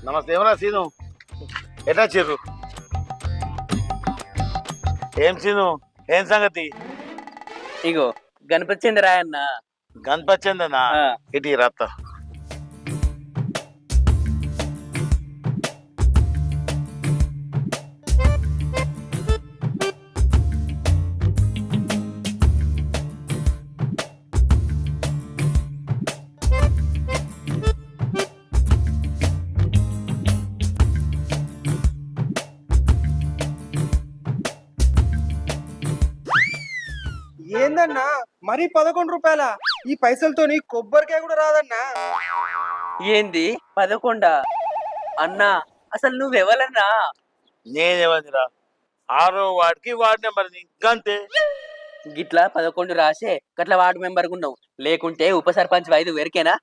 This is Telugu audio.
నమస్తే ఏమరా సీను ఎట్లా చెరు ఏం సీను ఏం సంగతి ఇగో గణపతి చంద్ర అన్న గణపచ్చందనా ఇటీ రాత్త ఏందన్నా మరి 11 రూపాయల ఈ పైసలతోని కొబ్బరికాయ కూడా రాదన్నా. ఏంది 11 అన్నా? అసలు నువ్వెవలన్నా? నేనేమదిరా 6వ వార్డుకి వార్డు నెంబర్ ఇంకంతే. గిట్లా 11 రాసే గట్ల వార్డు మెంబర్ ఉన్నావు, లేకుంటే ఉప సర్పంచ్ 5 వేరికేనా?